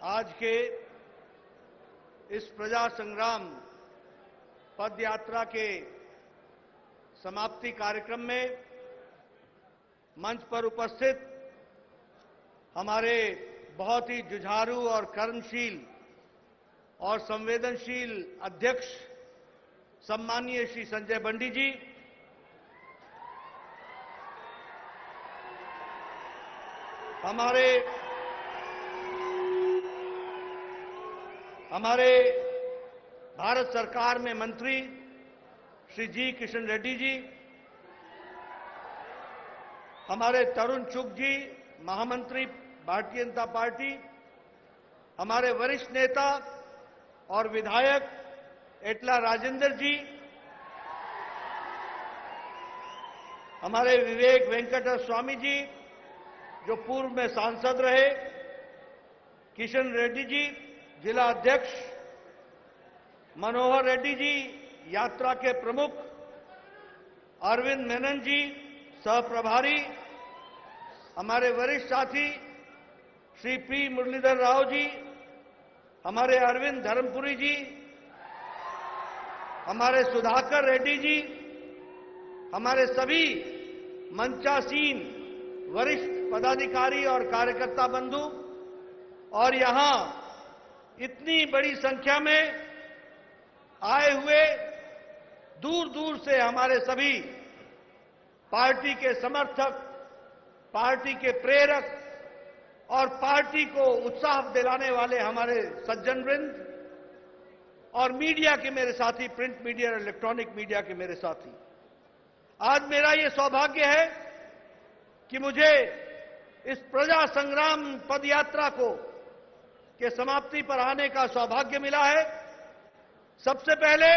आज के इस प्रजा संग्राम पद यात्रा के समाप्ति कार्यक्रम में मंच पर उपस्थित हमारे बहुत ही जुझारू और कर्मशील और संवेदनशील अध्यक्ष सम्मानीय श्री संजय बंडी जी, हमारे भारत सरकार में मंत्री श्री जी किशन रेड्डी जी, हमारे तरुण चुग जी, महामंत्री भारतीय जनता पार्टी, हमारे वरिष्ठ नेता और विधायक एटला राजेंद्र जी, हमारे विवेक वेंकट स्वामी जी जो पूर्व में सांसद रहे, किशन रेड्डी जी जिला अध्यक्ष, मनोहर रेड्डी जी यात्रा के प्रमुख, अरविंद मेनन जी सह प्रभारी, हमारे वरिष्ठ साथी श्री पी मुरलीधर राव जी, हमारे अरविंद धर्मपुरी जी, हमारे सुधाकर रेड्डी जी, हमारे सभी मंचासीन वरिष्ठ पदाधिकारी और कार्यकर्ता बंधु और यहां इतनी बड़ी संख्या में आए हुए दूर दूर से हमारे सभी पार्टी के समर्थक, पार्टी के प्रेरक और पार्टी को उत्साह दिलाने वाले हमारे सज्जन वृंद और मीडिया के मेरे साथी, प्रिंट मीडिया और इलेक्ट्रॉनिक मीडिया के मेरे साथी, आज मेरा ये सौभाग्य है कि मुझे इस प्रजा संग्राम पदयात्रा के समाप्ति पर आने का सौभाग्य मिला है। सबसे पहले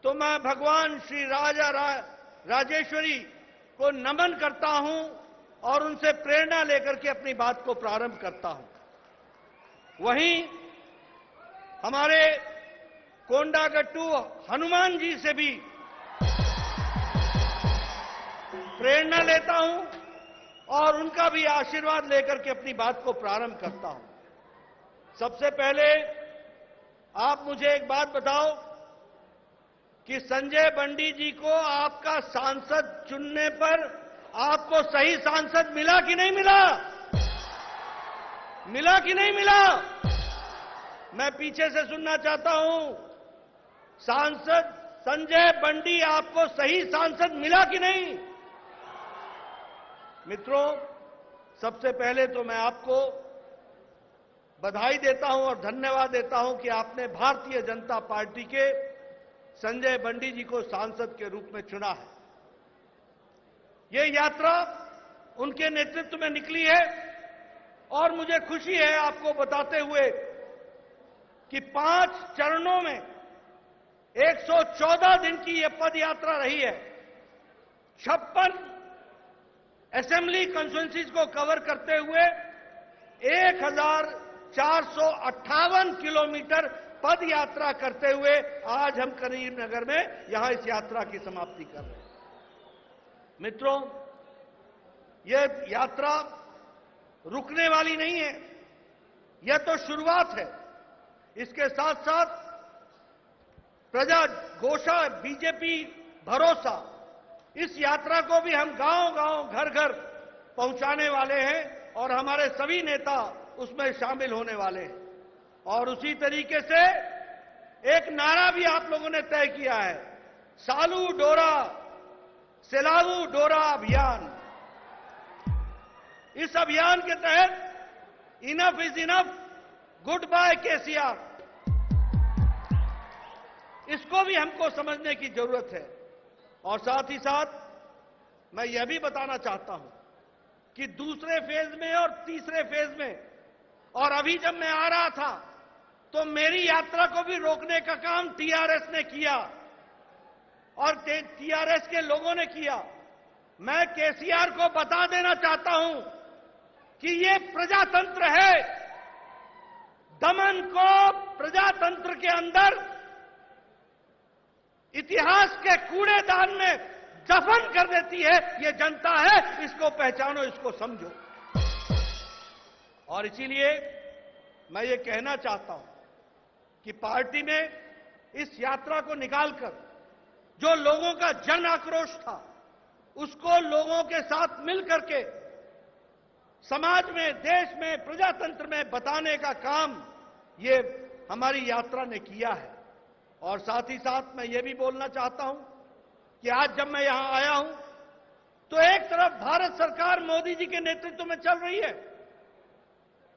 तो मैं भगवान श्री राजेश्वरी को नमन करता हूं और उनसे प्रेरणा लेकर के अपनी बात को प्रारंभ करता हूं। वहीं हमारे कोंडागट्टू हनुमान जी से भी प्रेरणा लेता हूं और उनका भी आशीर्वाद लेकर के अपनी बात को प्रारंभ करता हूं। सबसे पहले आप मुझे एक बात बताओ कि संजय बंडी जी को आपका सांसद चुनने पर आपको सही सांसद मिला कि नहीं मिला? मिला कि नहीं मिला? मैं पीछे से सुनना चाहता हूं। सांसद संजय बंडी आपको सही सांसद मिला कि नहीं? मित्रों, सबसे पहले तो मैं आपको बधाई देता हूं और धन्यवाद देता हूं कि आपने भारतीय जनता पार्टी के संजय बंडी जी को सांसद के रूप में चुना है। यह यात्रा उनके नेतृत्व में निकली है और मुझे खुशी है आपको बताते हुए कि 5 चरणों में 114 दिन की यह पद यात्रा रही है। 56 असेंबली कॉन्स्टिट्यूएंसीज को कवर करते हुए 1458 किलोमीटर पद यात्रा करते हुए आज हम करीमनगर में यहां इस यात्रा की समाप्ति कर रहे हैं। मित्रों, यह यात्रा रुकने वाली नहीं है, यह तो शुरुआत है। इसके साथ साथ प्रजा घोषा, बीजेपी भरोसा, इस यात्रा को भी हम गांव-गांव, घर-घर पहुंचाने वाले हैं और हमारे सभी नेता उसमें शामिल होने वाले हैं। और उसी तरीके से एक नारा भी आप लोगों ने तय किया है, सालू डोरा सेलाऊ डोरा अभियान। इस अभियान के तहत enough is enough, good bye KCR, इसको भी हमको समझने की जरूरत है। और साथ ही साथ मैं यह भी बताना चाहता हूं कि दूसरे फेज में और तीसरे फेज में, और अभी जब मैं आ रहा था तो मेरी यात्रा को भी रोकने का काम टीआरएस ने किया और टीआरएस के लोगों ने किया। मैं केसीआर को बता देना चाहता हूं कि ये प्रजातंत्र है। दमन को प्रजातंत्र के अंदर इतिहास के कूड़ेदान में दफन कर देती है ये जनता है। इसको पहचानो, इसको समझो। और इसीलिए मैं ये कहना चाहता हूं कि पार्टी ने इस यात्रा को निकालकर जो लोगों का जन आक्रोश था उसको लोगों के साथ मिलकर के समाज में, देश में, प्रजातंत्र में बताने का काम ये हमारी यात्रा ने किया है। और साथ ही साथ मैं ये भी बोलना चाहता हूं कि आज जब मैं यहां आया हूं तो एक तरफ भारत सरकार मोदी जी के नेतृत्व में चल रही है,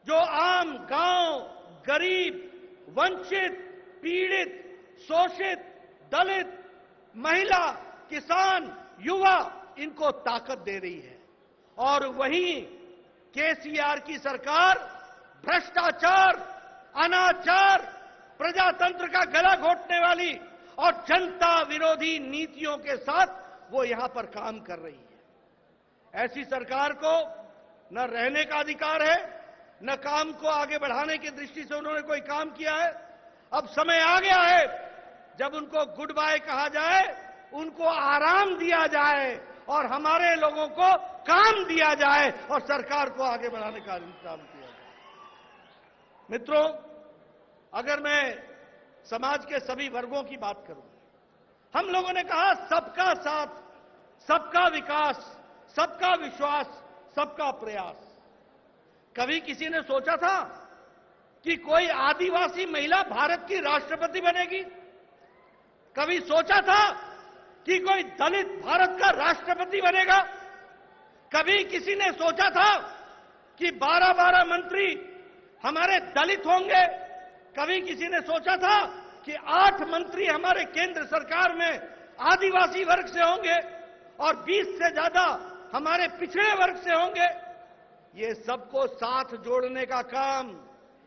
जो आम गांव, गरीब, वंचित, पीड़ित, शोषित, दलित, महिला, किसान, युवा, इनको ताकत दे रही है। और वहीं केसीआर की सरकार भ्रष्टाचार, अनाचार, प्रजातंत्र का गला घोटने वाली और जनता विरोधी नीतियों के साथ वो यहां पर काम कर रही है। ऐसी सरकार को न रहने का अधिकार है, न काम को आगे बढ़ाने की दृष्टि से उन्होंने कोई काम किया है। अब समय आ गया है जब उनको गुड बाय कहा जाए, उनको आराम दिया जाए और हमारे लोगों को काम दिया जाए और सरकार को आगे बढ़ाने का इंतजाम किया जाए। मित्रों, अगर मैं समाज के सभी वर्गों की बात करूं, हम लोगों ने कहा सबका साथ, सबका विकास, सबका विश्वास, सबका प्रयास। कभी किसी ने सोचा था कि कोई आदिवासी महिला भारत की राष्ट्रपति बनेगी? कभी सोचा था कि कोई दलित भारत का राष्ट्रपति बनेगा? कभी किसी ने सोचा था कि 12-12 मंत्री हमारे दलित होंगे? कभी किसी ने सोचा था कि 8 मंत्री हमारे केंद्र सरकार में आदिवासी वर्ग से होंगे और 20 से ज्यादा हमारे पिछड़े वर्ग से होंगे? ये सबको साथ जोड़ने का काम,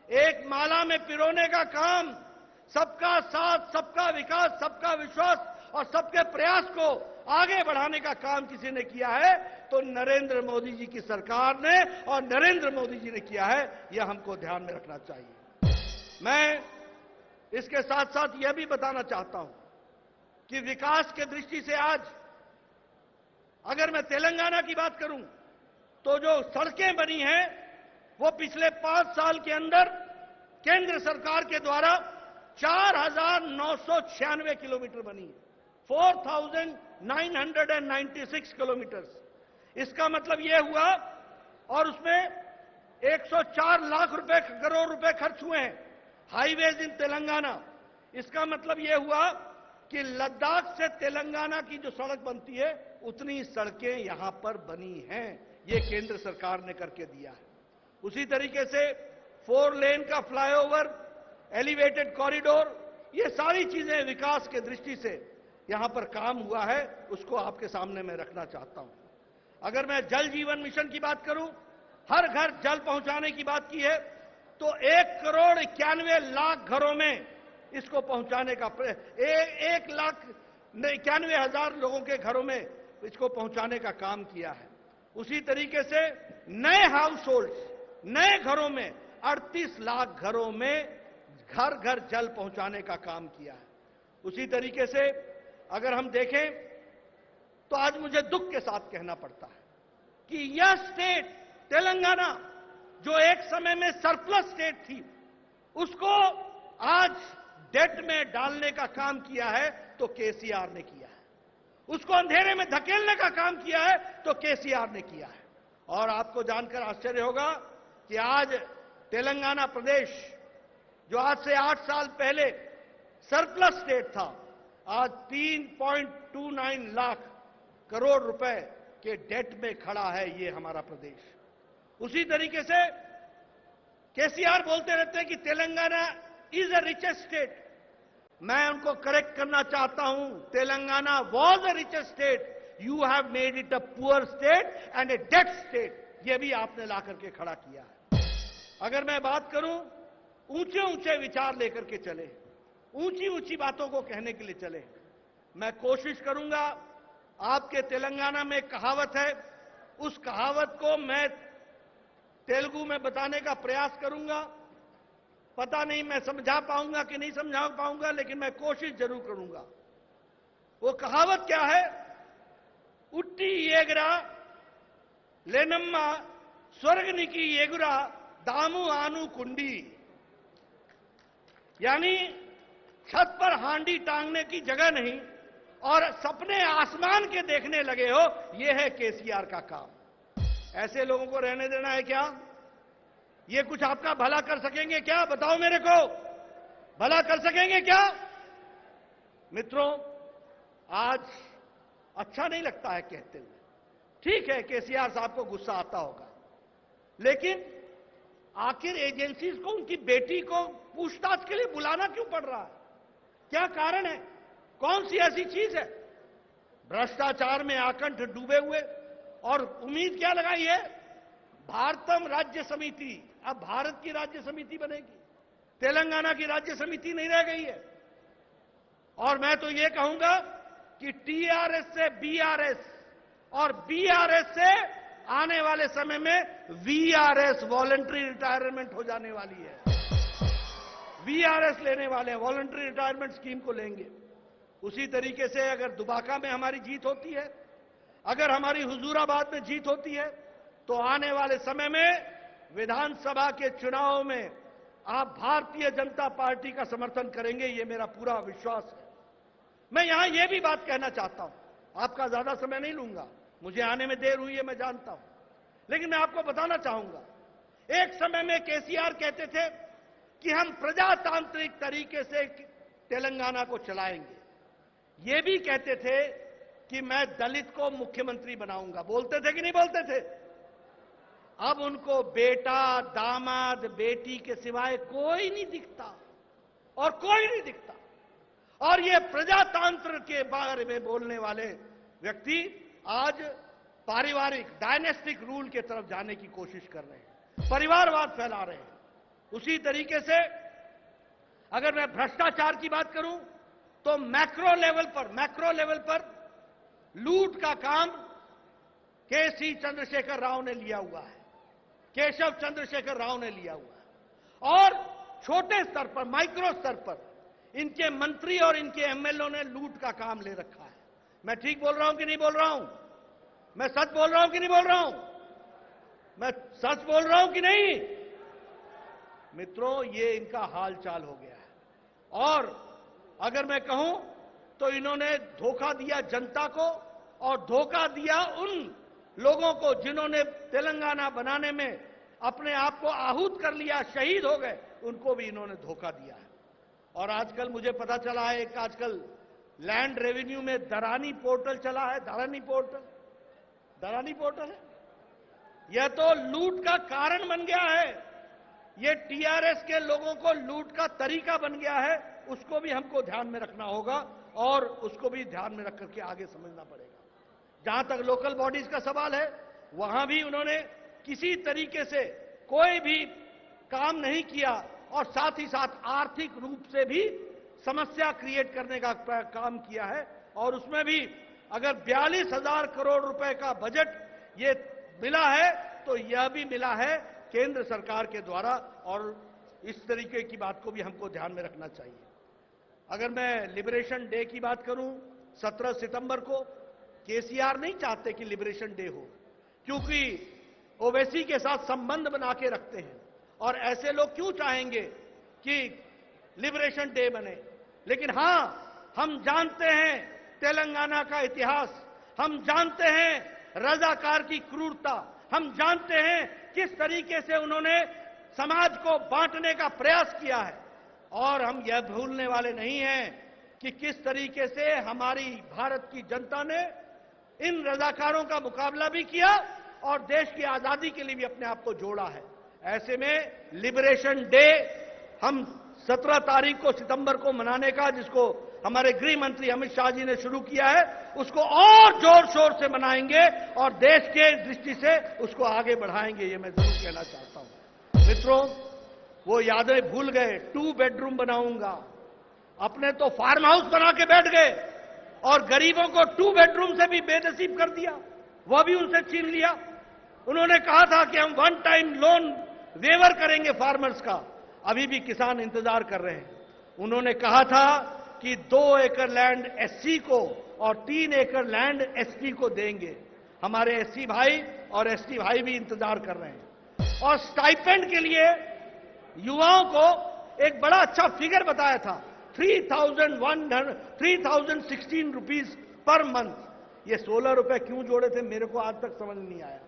एक माला में पिरोने का काम, सबका साथ, सबका विकास, सबका विश्वास और सबके प्रयास को आगे बढ़ाने का काम किसी ने किया है तो नरेंद्र मोदी जी की सरकार ने और नरेंद्र मोदी जी ने किया है। यह हमको ध्यान में रखना चाहिए। मैं इसके साथ साथ यह भी बताना चाहता हूं कि विकास के दृष्टि से आज अगर मैं तेलंगाना की बात करूं तो जो सड़कें बनी हैं वो पिछले 5 साल के अंदर केंद्र सरकार के द्वारा 4,996 किलोमीटर बनी है, 4,996 किलोमीटर। इसका मतलब यह हुआ, और उसमें 104 लाख रुपए, करोड़ रुपए खर्च हुए हैं हाईवेज इन तेलंगाना। इसका मतलब यह हुआ कि लद्दाख से तेलंगाना की जो सड़क बनती है उतनी सड़कें यहां पर बनी हैं। ये केंद्र सरकार ने करके दिया है। उसी तरीके से 4 लेन का फ्लाईओवर, एलिवेटेड कॉरिडोर, ये सारी चीजें विकास के दृष्टि से यहां पर काम हुआ है, उसको आपके सामने मैं रखना चाहता हूं। अगर मैं जल जीवन मिशन की बात करूं, हर घर जल पहुंचाने की बात की है तो 1,91,00,000 घरों में इसको पहुंचाने का 1,91,000 लोगों के घरों में इसको पहुंचाने का काम किया है। उसी तरीके से नए हाउस होल्ड्स, नए घरों में 38 लाख घरों में घर घर जल पहुंचाने का काम किया है। उसी तरीके से अगर हम देखें तो आज मुझे दुख के साथ कहना पड़ता है कि यह स्टेट तेलंगाना जो एक समय में सरप्लस स्टेट थी, उसको आज डेट में डालने का काम किया है तो केसीआर ने किया है। उसको अंधेरे में धकेलने का काम किया है तो केसीआर ने किया है। और आपको जानकर आश्चर्य होगा कि आज तेलंगाना प्रदेश, जो आज से 8 साल पहले सरप्लस स्टेट था, आज 3.29 लाख करोड़ रुपए के डेट में खड़ा है ये हमारा प्रदेश। उसी तरीके से केसीआर बोलते रहते हैं कि Telangana is a richest state. मैं उनको करेक्ट करना चाहता हूं, Telangana was a richest state, you have made it a poor state and a debt state. यह भी आपने ला करके खड़ा किया है। अगर मैं बात करूं, ऊंचे ऊंचे विचार लेकर के चले, ऊंची ऊंची बातों को कहने के लिए चले। मैं कोशिश करूंगा, आपके तेलंगाना में एक कहावत है, उस कहावत को मैं तेलुगु में बताने का प्रयास करूंगा। पता नहीं मैं समझा पाऊंगा कि नहीं समझा पाऊंगा, लेकिन मैं कोशिश जरूर करूंगा। वो कहावत क्या है? उट्टी एगरा लेनम्मा स्वर्गनिकी एगुरा दामू आनू कुंडी। यानी छत पर हांडी टांगने की जगह नहीं और सपने आसमान के देखने लगे हो, यह है केसीआर का काम। ऐसे लोगों को रहने देना है क्या? ये कुछ आपका भला कर सकेंगे क्या? बताओ मेरे को, भला कर सकेंगे क्या? मित्रों, आज अच्छा नहीं लगता है कहते हुए। ठीक है, केसीआर साहब को गुस्सा आता होगा, लेकिन आखिर एजेंसीज को उनकी बेटी को पूछताछ के लिए बुलाना क्यों पड़ रहा है? क्या कारण है? कौन सी ऐसी चीज है? भ्रष्टाचार में आकंठ डूबे हुए, और उम्मीद क्या लगाई है? भारतम राज्य समिति, अब भारत की राज्य समिति बनेगी, तेलंगाना की राज्य समिति नहीं रह गई है। और मैं तो ये कहूंगा कि टीआरएस से बीआरएस और बीआरएस से आने वाले समय में वीआरएस, वॉलंटरी रिटायरमेंट हो जाने वाली है। वीआरएस लेने वाले हैं, वॉलंटरी रिटायरमेंट स्कीम को लेंगे। उसी तरीके से अगर दुबाका में हमारी जीत होती है, अगर हमारी हुजूराबाद में जीत होती है, तो आने वाले समय में विधानसभा के चुनाव में आप भारतीय जनता पार्टी का समर्थन करेंगे, ये मेरा पूरा विश्वास है। मैं यहां यह भी बात कहना चाहता हूं, आपका ज्यादा समय नहीं लूंगा, मुझे आने में देर हुई है, मैं जानता हूं, लेकिन मैं आपको बताना चाहूंगा, एक समय में केसीआर कहते थे कि हम प्रजातांत्रिक तरीके से तेलंगाना को चलाएंगे। ये भी कहते थे कि मैं दलित को मुख्यमंत्री बनाऊंगा। बोलते थे कि नहीं बोलते थे? अब उनको बेटा, दामाद, बेटी के सिवाय कोई नहीं दिखता, और कोई नहीं दिखता। और ये प्रजातंत्र के बारे में बोलने वाले व्यक्ति आज पारिवारिक डायनेस्टिक रूल के तरफ जाने की कोशिश कर रहे हैं, परिवारवाद फैला रहे हैं। उसी तरीके से अगर मैं भ्रष्टाचार की बात करूं, तो मैक्रो लेवल पर लूट का काम केसी चंद्रशेखर राव ने लिया हुआ है, केशव चंद्रशेखर राव ने लिया हुआ है। और छोटे स्तर पर, माइक्रो स्तर पर इनके मंत्री और इनके एमएलए ने लूट का काम ले रखा है। मैं ठीक बोल रहा हूं कि नहीं बोल रहा हूं? मैं सच बोल रहा हूं कि नहीं बोल रहा हूं? मैं सच बोल रहा हूं कि नहीं? मित्रों, ये इनका हाल चाल हो गया है। और अगर मैं कहूं तो इन्होंने धोखा दिया जनता को, और धोखा दिया उन लोगों को जिन्होंने तेलंगाना बनाने में अपने आप को आहूत कर लिया, शहीद हो गए, उनको भी इन्होंने धोखा दिया है। और आजकल मुझे पता चला है कि आजकल लैंड रेवेन्यू में दरानी पोर्टल चला है। दरानी पोर्टल है, यह तो लूट का कारण बन गया है। यह टीआरएस के लोगों को लूट का तरीका बन गया है। उसको भी हमको ध्यान में रखना होगा, और उसको भी ध्यान में रख करके आगे समझना पड़ेगा। जहां तक लोकल बॉडीज का सवाल है, वहां भी उन्होंने किसी तरीके से कोई भी काम नहीं किया, और साथ ही साथ आर्थिक रूप से भी समस्या क्रिएट करने का काम किया है। और उसमें भी अगर 42,000 करोड़ रुपए का बजट ये मिला है, तो यह भी मिला है केंद्र सरकार के द्वारा, और इस तरीके की बात को भी हमको ध्यान में रखना चाहिए। अगर मैं लिबरेशन डे की बात करूं, 17 सितंबर को केसीआर नहीं चाहते कि लिबरेशन डे हो, क्योंकि ओवैसी के साथ संबंध बना के रखते हैं, और ऐसे लोग क्यों चाहेंगे कि लिबरेशन डे बने। लेकिन हां, हम जानते हैं तेलंगाना का इतिहास, हम जानते हैं रजाकार की क्रूरता, हम जानते हैं किस तरीके से उन्होंने समाज को बांटने का प्रयास किया है। और हम यह भूलने वाले नहीं हैं कि किस तरीके से हमारी भारत की जनता ने इन रजाकारों का मुकाबला भी किया, और देश की आजादी के लिए भी अपने आप को जोड़ा है। ऐसे में लिबरेशन डे हम 17 तारीख को सितंबर को मनाने का, जिसको हमारे गृह मंत्री अमित शाह जी ने शुरू किया है, उसको और जोर शोर से मनाएंगे, और देश के दृष्टि से उसको आगे बढ़ाएंगे, ये मैं जरूर कहना चाहता हूं। मित्रों, वो यादें भूल गए। 2 बेडरूम बनाऊंगा, अपने तो फार्म हाउस बना के बैठ गए, और गरीबों को 2 बेडरूम से भी बेनसीब कर दिया, वह भी उनसे छीन लिया। उन्होंने कहा था कि हम 1 टाइम लोन वेवर करेंगे फार्मर्स का, अभी भी किसान इंतजार कर रहे हैं। उन्होंने कहा था कि 2 एकड़ लैंड एससी को और 3 एकड़ लैंड एसटी को देंगे। हमारे एससी भाई और एसटी भाई भी इंतजार कर रहे हैं। और स्टाइपेंड के लिए युवाओं को एक बड़ा अच्छा फिगर बताया था, 3,016 रुपीज पर मंथ। ये 16 रुपए क्यों जोड़े थे मेरे को आज तक समझ नहीं आया।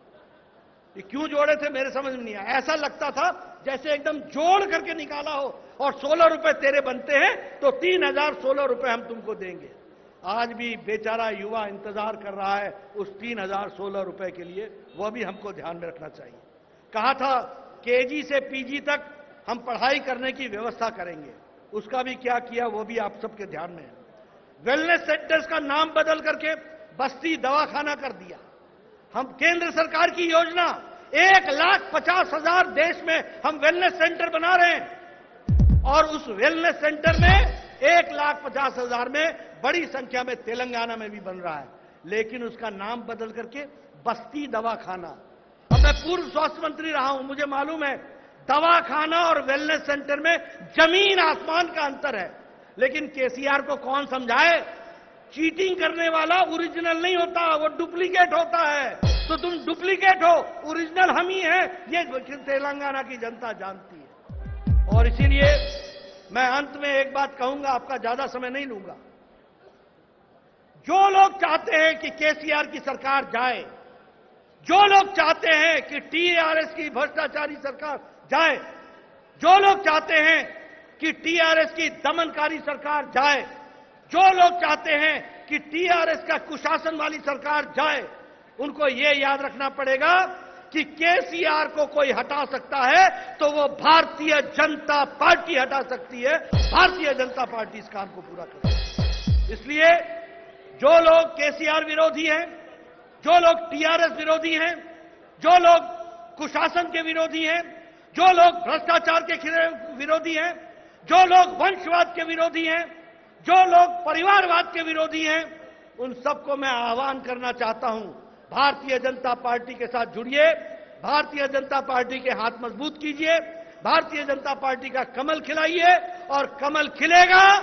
ये क्यों जोड़े थे मेरे समझ में नहीं आया। ऐसा लगता था जैसे एकदम जोड़ करके निकाला हो और 16 रुपए तेरे बनते हैं तो 3,016 रुपए हम तुमको देंगे। आज भी बेचारा युवा इंतजार कर रहा है उस 3,016 रुपए के लिए, वह भी हमको ध्यान में रखना चाहिए। कहा था केजी से पीजी तक हम पढ़ाई करने की व्यवस्था करेंगे, उसका भी क्या किया वो भी आप सबके ध्यान में है। वेलनेस सेंटर्स का नाम बदल करके बस्ती दवाखाना कर दिया। हम केंद्र सरकार की योजना 1,50,000 देश में हम वेलनेस सेंटर बना रहे हैं और उस वेलनेस सेंटर में 1,50,000 में बड़ी संख्या में तेलंगाना में भी बन रहा है, लेकिन उसका नाम बदल करके बस्ती दवाखाना। अब मैं पूर्व स्वास्थ्य मंत्री रहा हूं, मुझे मालूम है दवाखाना और वेलनेस सेंटर में जमीन आसमान का अंतर है। लेकिन केसीआर को कौन समझाए, चीटिंग करने वाला ओरिजिनल नहीं होता, वो डुप्लीकेट होता है। तो तुम डुप्लीकेट हो, ओरिजिनल हम ही हैं, ये तेलंगाना की जनता जानती है। और इसीलिए मैं अंत में एक बात कहूंगा, आपका ज्यादा समय नहीं लूंगा। जो लोग चाहते हैं कि केसीआर की सरकार जाए, जो लोग चाहते हैं कि टीआरएस की भ्रष्टाचारी सरकार जाए, जो लोग चाहते हैं कि टीआरएस की दमनकारी सरकार जाए, जो लोग चाहते हैं कि टीआरएस का कुशासन वाली सरकार जाए, उनको यह याद रखना पड़ेगा कि केसीआर को कोई हटा सकता है तो वो भारतीय जनता पार्टी हटा सकती है। भारतीय जनता पार्टी इस काम को पूरा करेगी। इसलिए जो लोग केसीआर विरोधी हैं, जो लोग टीआरएस विरोधी हैं, जो लोग कुशासन के विरोधी हैं, जो लोग भ्रष्टाचार के विरोधी हैं, जो लोग वंशवाद के विरोधी हैं, जो लोग परिवारवाद के विरोधी हैं, उन सबको मैं आह्वान करना चाहता हूं, भारतीय जनता पार्टी के साथ जुड़िए, भारतीय जनता पार्टी के हाथ मजबूत कीजिए, भारतीय जनता पार्टी का कमल खिलाइए और कमल खिलेगा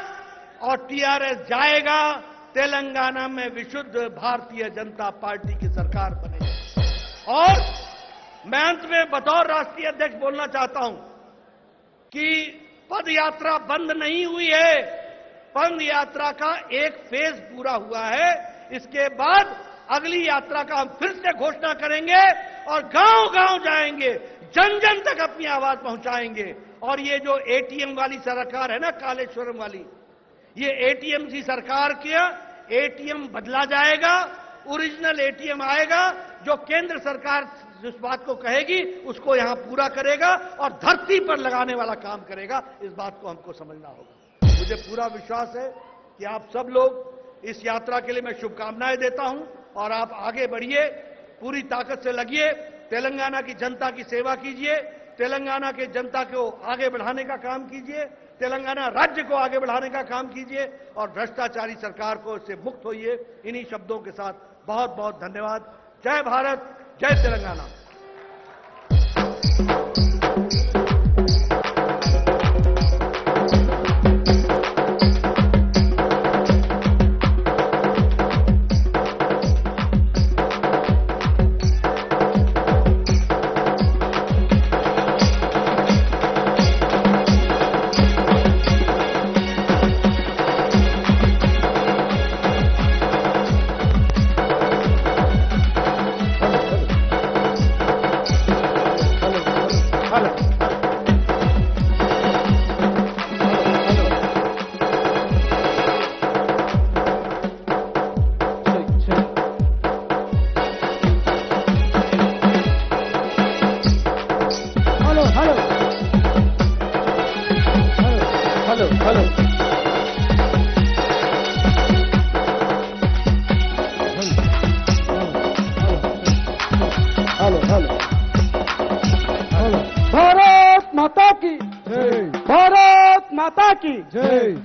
और टीआरएस जाएगा। तेलंगाना में विशुद्ध भारतीय जनता पार्टी की सरकार बनेगी। और मैं अंत में बतौर राष्ट्रीय अध्यक्ष बोलना चाहता हूं कि पद यात्रा बंद नहीं हुई है, पद यात्रा का एक फेज पूरा हुआ है। इसके बाद अगली यात्रा का हम फिर से घोषणा करेंगे और गांव-गांव जाएंगे, जन जन तक अपनी आवाज पहुंचाएंगे। और ये जो एटीएम वाली सरकार है ना, कालेश्वरम वाली, ये एटीएम की सरकार किया, एटीएम बदला जाएगा, ओरिजिनल एटीएम आएगा। जो केंद्र सरकार जिस बात को कहेगी उसको यहां पूरा करेगा और धरती पर लगाने वाला काम करेगा। इस बात को हमको समझना होगा। मुझे पूरा विश्वास है कि आप सब लोग इस यात्रा के लिए मैं शुभकामनाएं देता हूं और आप आगे बढ़िए, पूरी ताकत से लगिए, तेलंगाना की जनता की सेवा कीजिए, तेलंगाना के जनता को आगे बढ़ाने का काम कीजिए, तेलंगाना राज्य को आगे बढ़ाने का काम कीजिए और भ्रष्टाचारी सरकार को से मुक्त होइए। इन्हीं शब्दों के साथ बहुत बहुत धन्यवाद। जय भारत, जय तेलंगाना। भारत माता की जय, भारत माता की जय।